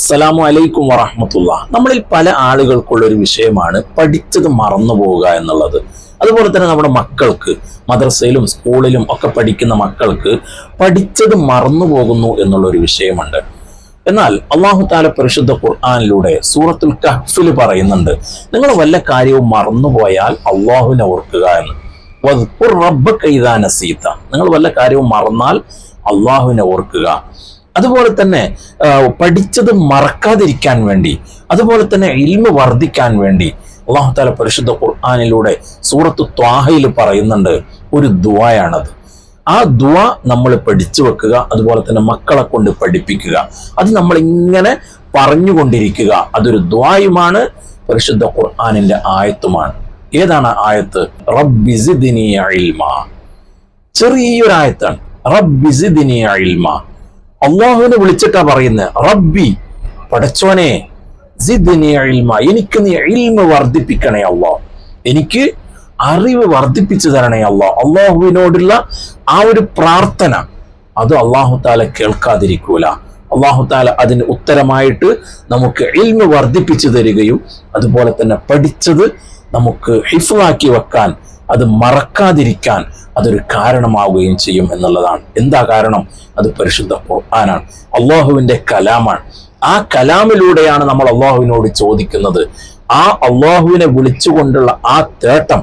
അസ്സലാമു അലൈക്കും വറഹ്മത്തുള്ളാഹി. നമ്മളിൽ പല ആളുകൾക്കുള്ള ഒരു വിഷയമാണ് പഠിച്ചത് മറന്നു പോവുക എന്നുള്ളത്. അതുപോലെ തന്നെ നമ്മുടെ മക്കൾക്ക് മദ്രസയിലും സ്കൂളിലും ഒക്കെ പഠിക്കുന്ന മക്കൾക്ക് പഠിച്ചത് മറന്നു പോകുന്നു എന്നുള്ളൊരു വിഷയമുണ്ട്. എന്നാൽ അല്ലാഹു തആല പരിശുദ്ധ ഖുർആനിലൂടെ സൂറത്തുൽ കഹ്ഫിൽ പറയുന്നുണ്ട്, നിങ്ങൾ വല്ല കാര്യവും മറന്നുപോയാൽ അള്ളാഹുവിനെ ഓർക്കുക എന്ന്. വദ്കുർ റബ്ബക ഇദാ നസീത, നിങ്ങൾ വല്ല കാര്യവും മറന്നാൽ അള്ളാഹുവിനെ ഓർക്കുക. അതുപോലെ തന്നെ പഠിച്ചത് മറക്കാതിരിക്കാൻ വേണ്ടി, അതുപോലെ തന്നെ ഇൽമ് വർദ്ധിക്കാൻ വേണ്ടി അല്ലാഹു തആല പരിശുദ്ധ ഖുർആനിലൂടെ സൂറത്തു ത്വാഹയിൽ പറയുന്നുണ്ട് ഒരു ദുആയാണത്. ആ ദുആ നമ്മൾ പഠിച്ചു വെക്കുക, അതുപോലെ തന്നെ മക്കളെ കൊണ്ട് പഠിപ്പിക്കുക. അത് നമ്മൾ ഇങ്ങനെ പറഞ്ഞുകൊണ്ടിരിക്കുക. അതൊരു ദുആയുമാണ്, പരിശുദ്ധ ഖുർആനിന്റെ ആയത്തുമാണ്. ഏതാണ് ആയത്ത്? റബ്ബി സിദ്നി ഇൽമാ. ചെറിയൊരു ആയത്താണ്. റബ്ബി സിദ്നി ഇൽമാ. അള്ളാഹുവിനെ വിളിച്ചിട്ടാ പറയുന്നത്, റബ്ബി പടച്ചോനെ, സിദ്നി ഇൽമാ, എനിക്ക് നീ ഇൽമ വർദ്ധിപ്പിക്കണേ അല്ലാഹ്, എനിക്ക് അറിവ് വർദ്ധിപ്പിച്ചു തരണേ അല്ലാഹ്. അള്ളാഹുവിനോടുള്ള ആ ഒരു പ്രാർത്ഥന അത് അല്ലാഹു തആല കേൾക്കാതിരിക്കൂല. അല്ലാഹു തആല അതിന് ഉത്തരമായിട്ട് നമുക്ക് ഇൽമ വർദ്ധിപ്പിച്ചു തരികയും അതുപോലെ തന്നെ പഠിച്ചത് നമുക്ക് ഹിഫ്ളാക്കി വെക്കാൻ, അത് മറക്കാതിരിക്കാൻ അതൊരു കാരണമാവുകയും ചെയ്യും എന്നുള്ളതാണ്. എന്താ കാരണം? അത് പരിശുദ്ധ ഖുർആനാണ്, അള്ളാഹുവിന്റെ കലാമാണ്. ആ കലാമിലൂടെയാണ് നമ്മൾ അള്ളാഹുവിനോട് ചോദിക്കുന്നത്. ആ അള്ളാഹുവിനെ വിളിച്ചുകൊണ്ടുള്ള ആ തേട്ടം,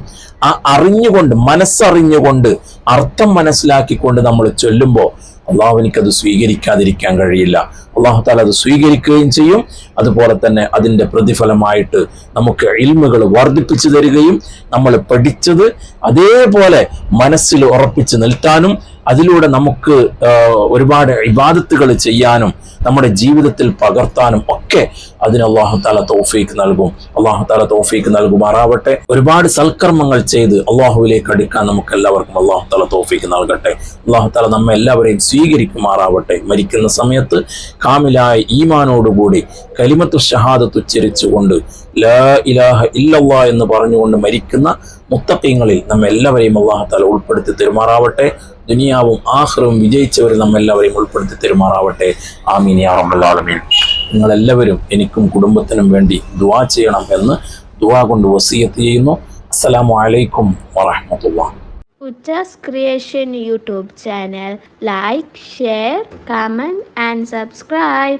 ആ അറിഞ്ഞുകൊണ്ട്, മനസ്സറിഞ്ഞുകൊണ്ട്, അർത്ഥം മനസ്സിലാക്കിക്കൊണ്ട് നമ്മൾ ചൊല്ലുമ്പോൾ അള്ളാഹുവിനിക്കത് സ്വീകരിക്കാതിരിക്കാൻ കഴിയില്ല. അള്ളാഹു തആല അത് സ്വീകരിക്കുകയും ചെയ്യും. അതുപോലെ തന്നെ അതിൻ്റെ പ്രതിഫലമായിട്ട് നമുക്ക് ഇൽമുകൾ വർദ്ധിപ്പിച്ചു തരികയും നമ്മൾ പഠിച്ചത് അതേപോലെ മനസ്സിൽ ഉറപ്പിച്ച് നിൽക്കാനും അതിലൂടെ നമുക്ക് ഒരുപാട് ഇബാദത്തുകൾ ചെയ്യാനും നമ്മുടെ ജീവിതത്തിൽ പകർത്താനും ഒക്കെ അതിന് അല്ലാഹു തആല തൗഫീഖ് നൽകും. അല്ലാഹു തആല തൗഫീഖ് നൽകുമാറാവട്ടെ. ഒരുപാട് സൽക്കർമ്മങ്ങൾ ചെയ്ത് അള്ളാഹുവിലേക്ക് അടുക്കാൻ നമുക്ക് എല്ലാവർക്കും അല്ലാഹു തആല തൗഫീഖ് നൽകട്ടെ. അല്ലാഹു തആല നമ്മെ എല്ലാവരെയും സ്വീകരിക്കുമാറാവട്ടെ. മരിക്കുന്ന സമയത്ത് കാമിലായ ഈമാനോടുകൂടി കലിമത്തു ഷഹാദത്ത് ഉച്ചരിച്ചുകൊണ്ട് ലാ ഇലാഹ ഇല്ലല്ലാഹ് എന്ന് പറഞ്ഞുകൊണ്ട് മരിക്കുന്ന മുത്തഖീങ്ങളിൽ നമ്മെല്ലാവരെയും അല്ലാഹു തആല ഉൾപ്പെടുത്തി തെരുമാറാവട്ടെ. ദുനിയാവും ആഖിറവും വിജയിച്ചവരിൽ നമ്മെല്ലാവരെയും ഉൾപ്പെടുത്തി തെരുമാറാവട്ടെ. ആമീൻ യാ റബ്ബൽ ആലമീൻ. നിങ്ങളെല്ലാവരും എനിക്കും കുടുംബത്തിനും വേണ്ടി ദുആ ചെയ്യണം എന്ന് ദുആ കൊണ്ട് വസിയത്ത് ചെയ്യുന്നു. അസ്സലാമു അലൈക്കും വറഹ്മത്തുള്ളാഹി. Ujas Creation YouTube channel. Like, share, comment and subscribe.